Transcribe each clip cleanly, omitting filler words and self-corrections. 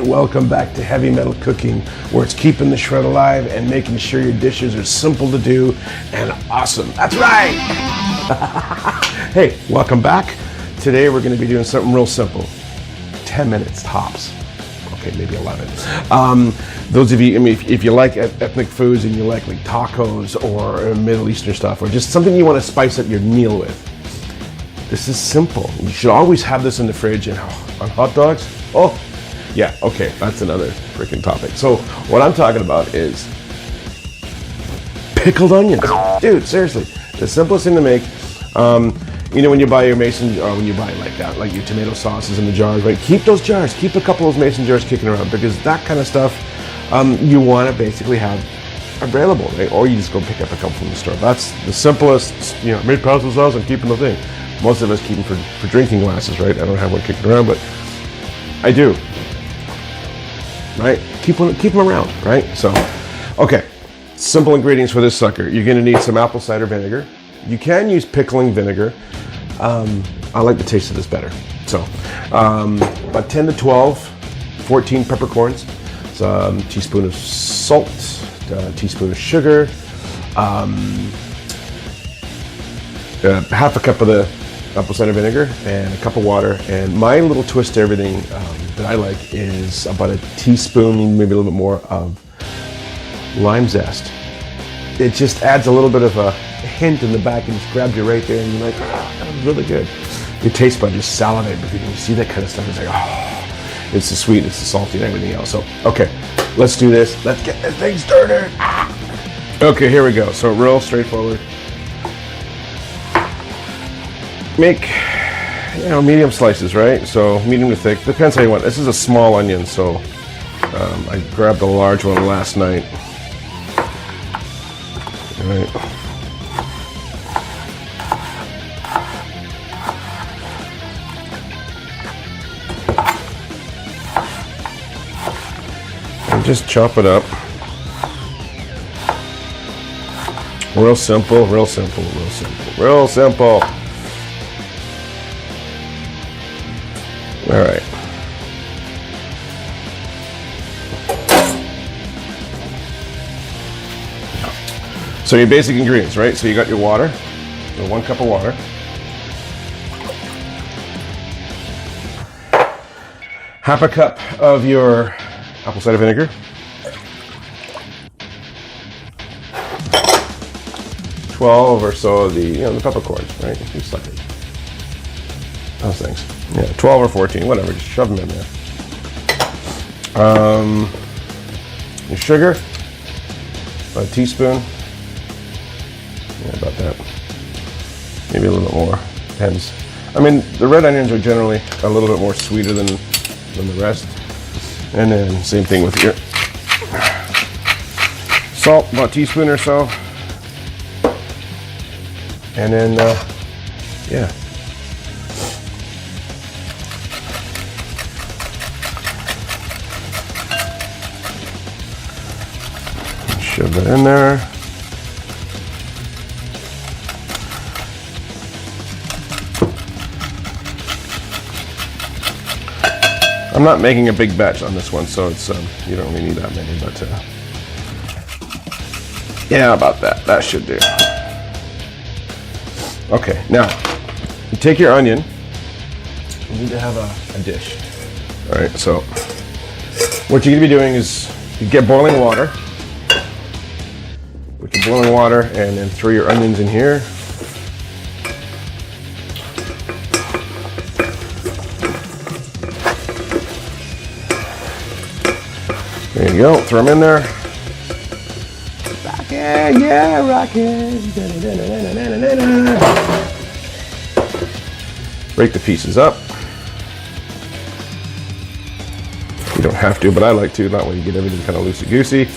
right, welcome back to Heavy Metal Cooking, where it's keeping the shred alive and making sure your dishes are simple to do and awesome. That's right! Hey, welcome back. Today we're going to be doing something real simple. 10 minutes tops. Okay, maybe 11. Those of you, I mean, if you like ethnic foods and you like tacos or Middle Eastern stuff, or just something you want to spice up your meal with, this is simple. You should always have this in the fridge. And on hot dogs, oh, yeah, okay, that's another freaking topic. So what I'm talking about is pickled onions. Dude, seriously, the simplest thing to make. You know, when you buy your mason, or when you buy like your tomato sauces in the jars, right? Keep those jars. Keep a couple of those mason jars kicking around, because that kind of stuff you want to basically have available, right? Or you just go pick up a couple from the store. That's the simplest. You know, make pasta sauce and keeping the thing. Most of us keep them for drinking glasses, right? I don't have one kicking around, but I do. Right? Keep them around, right? So, okay. Simple ingredients for this sucker. You're going to need some apple cider vinegar. You can use pickling vinegar. I like the taste of this better. So, about 10 to 12, 14 peppercorns, a teaspoon of salt, a teaspoon of sugar, half a cup of the apple cider vinegar, and a cup of water. And my little twist to everything that I like is about a teaspoon, maybe a little bit more, of lime zest. It just adds a little bit of a hint in the back and just grabs you right there, and you're like, ah, that was really good. Your taste bud just salivate, because when you see that kind of stuff, it's like, oh, it's the sweet, it's the salty, and everything else. So, okay, let's do this. Let's get this thing started. Ah. Okay, here we go. So real straightforward. Make, you know, medium slices, right? So medium to thick, depends how you want. This is a small onion, so I grabbed a large one last night. All right. And just chop it up. Real simple, real simple, real simple, real simple. All right. So your basic ingredients, right? So you got your water, so 1 cup of water. Half a cup of your apple cider vinegar. $12 or so of the peppercorns, right? Just like those things. Yeah, 12 or 14, whatever. Just shove them in there. Your sugar, about a teaspoon. Yeah, about that. Maybe a little bit more. Depends. I mean, the red onions are generally a little bit more sweeter than the rest. And then same thing with your salt, about a teaspoon or so. And then, yeah. Shove that in there. I'm not making a big batch on this one, so it's you don't really need that many, but yeah, about that. That should do. Okay, now you take your onion. You need to have a dish. All right, so what you're gonna be doing is you get boiling water. Put your boiling water and then throw your onions in here. There you go, throw them in there. Rockin', yeah, rockin'. Break the pieces up. You don't have to, but I like to, not when you get everything kind of loosey-goosey.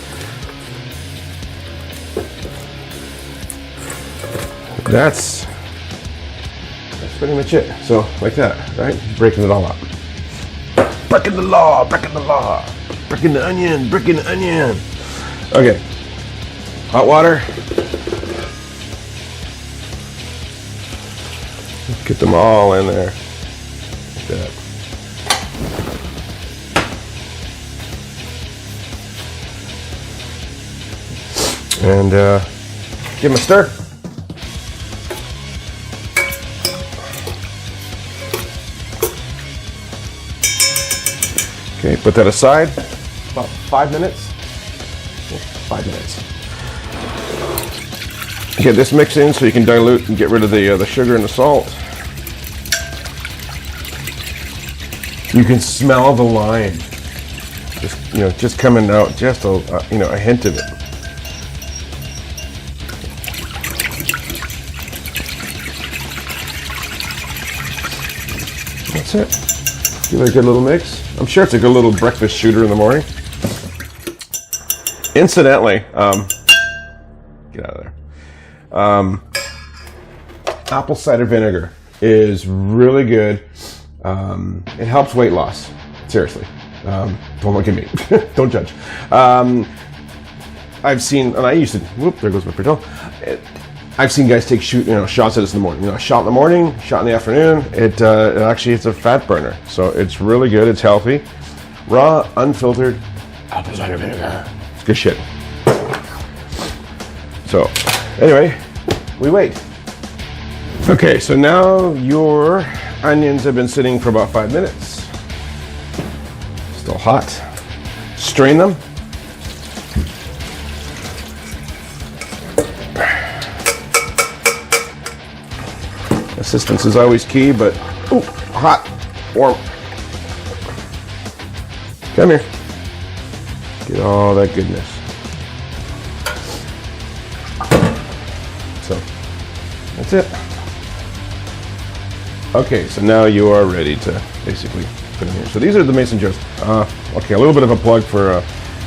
That's pretty much it. So, like that, right? Breaking it all up. Breaking the law, breaking the law. Breaking the onion, breaking the onion. Okay, hot water. Get them all in there, like that. and give them a stir. Okay, put that aside. About 5 minutes. 5 minutes. Get this mixed in so you can dilute and get rid of the sugar and the salt. You can smell the lime. Just coming out, just a hint of it. That's it. Give it a good little mix. I'm sure it's a good little breakfast shooter in the morning. Incidentally, get out of there. Apple cider vinegar is really good. It helps weight loss. Seriously. Don't look at me. Don't judge. I've seen, and I used to, whoop, there goes my Pertel. I've seen guys take shots at this in the morning. A shot in the morning, shot in the afternoon. It actually, it's a fat burner. So it's really good. It's healthy. Raw, unfiltered apple cider vinegar. It's good shit. So anyway, we wait. Okay, so now your onions have been sitting for about 5 minutes. Still hot. Strain them. Assistance is always key, but ooh, hot, warm. Come here. Get all that goodness. So that's it. Okay, so now you are ready to basically put in here. So these are the mason jars. Okay, a little bit of a plug for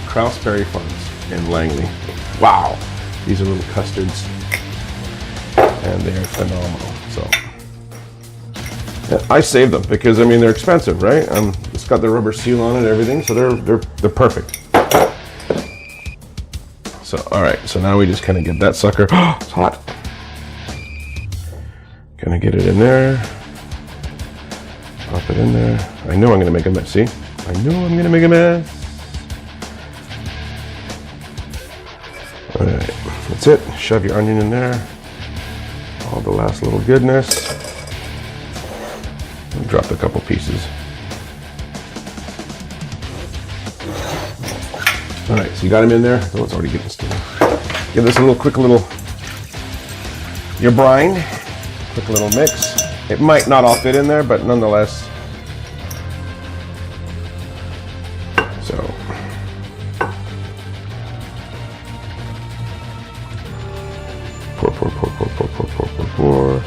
KRAUSE Berry Farms in Langley. Wow, these are little custards, and they're phenomenal. So yeah, I save them because I mean they're expensive, right? It's got the rubber seal on it and everything, so they're perfect. So all right, so now we just kind of get that sucker. Oh, it's hot. Kind of get it in there. Pop it in there. I know I'm going to make a mess. See? I know I'm going to make a mess. All right, that's it. Shove your onion in there. All the last little goodness. And drop a couple pieces. All right, so you got them in there. Oh, it's already getting steamy. Give this a quick little, your brine. Quick little mix. It might not all fit in there, but nonetheless. So. Pour.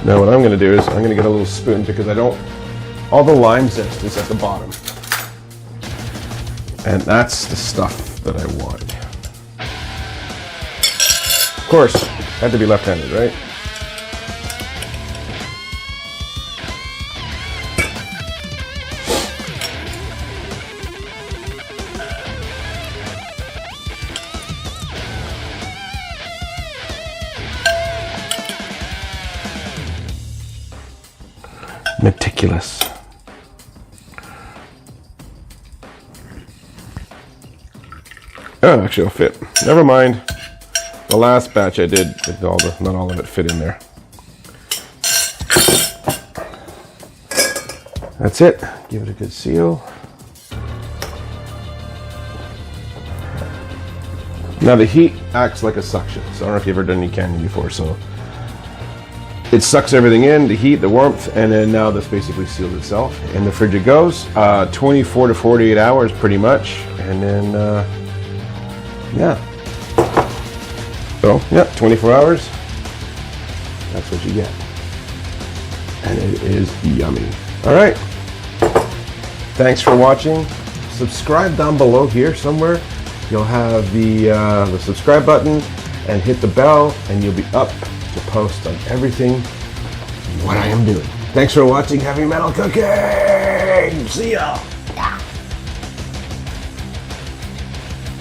Now what I'm going to do is I'm going to get a little spoon because all the lime zest is at the bottom. And that's the stuff that I want. Of course, had to be left-handed, right? Meticulous. Oh, actually it'll fit. Never mind. The last batch I did, not all of it fit in there. That's it. Give it a good seal. Now the heat acts like a suction. So I don't know if you've ever done any canning before. So it sucks everything in, the heat, the warmth, and then now this basically seals itself. In the fridge it goes. 24 to 48 hours pretty much. And then, yeah. So, yeah, 24 hours. That's what you get. And it is yummy. All right. Thanks for watching. Subscribe down below here somewhere. You'll have the subscribe button and hit the bell, and you'll be up to post on everything what I am doing. Thanks for watching Heavy Metal Cooking. See ya.